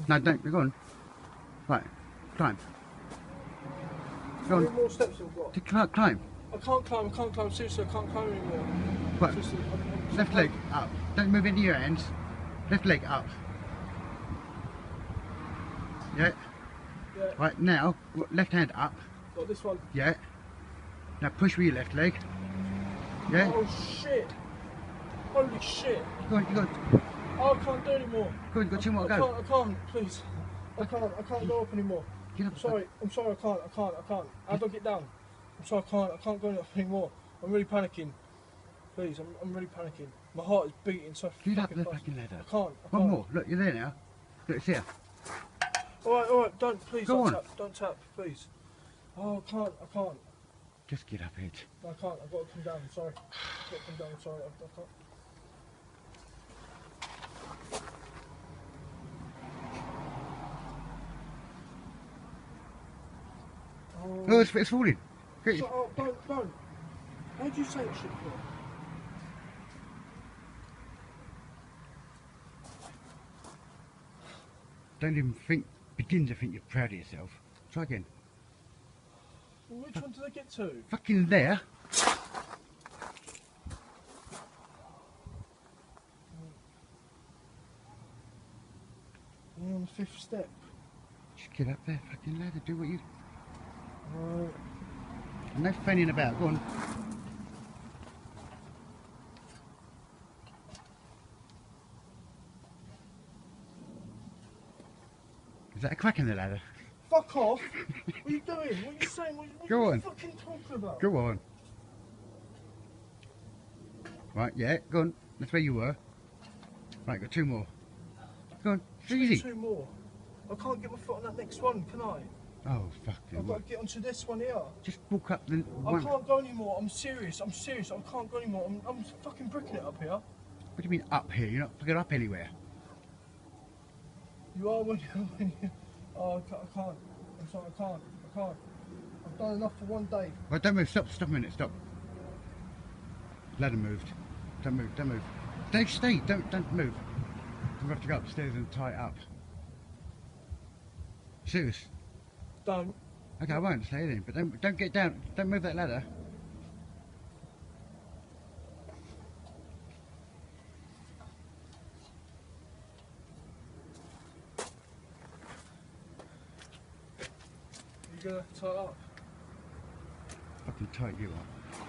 No, don't. Go on. Right. Climb. Go How many on. more steps have we got? Climb. I can't climb. Seriously, I can't climb anymore. Right. Seriously, I'm Left leg up. Don't move into your hands. Left leg up. Yeah. Yeah. Right, now, left hand up. Got this one. Yeah. Now push with your left leg. Yeah. Oh shit! Holy shit! Go on, you got. Oh, I can't do anymore. Go on, you got two more. I Go. can't, please. I can't go up anymore. Get up. I'm sorry, I can't. How do I get down? I'm sorry, I can't go up anymore. I'm really panicking. Please, I'm really panicking. My heart is beating so Get up fucking the fast. fucking ladder. I can't. One more. Look, you're there now. Look, it's here. Alright, please Go don't on. tap, don't tap, please. Oh, I can't. Just get up, Ed. No, I can't, I've got to come down, I'm sorry. I've got to come down, I'm sorry, I can't. Oh, it's falling. Get So, oh, don't. How do you say it shit for? Don't even begin to think you're proud of yourself. Try again. Well, which one did I get to? Fucking there. I'm on the 5th step. Just get up there, fucking ladder. Do what you. Right. No fanning about. Go on. Is that a crack in the ladder? Fuck off! What are you doing? What are you saying? What Go are you on. fucking talking about? Go on. Right, yeah, go on. That's where you were. Right, got two more. Go on. It's easy. Two more. I can't get my foot on that next one, can I? Oh, fucking. I've got to get onto this one here. Just walk up the I one. can't go anymore. I'm serious. I can't go anymore. I'm fucking bricking it up here. What do you mean up here? You're not fucking up anywhere. You are when you. Oh, I can't. I'm sorry. I can't. I've done enough for one day. Right, don't move. Stop a minute. Stop. Ladder moved. Don't move. Stay. Don't move. We have to go upstairs and tie it up. Serious. Don't. Okay, I won't stay then, but don't get down. Don't move that ladder. You gonna tie it up? Fucking tight you up.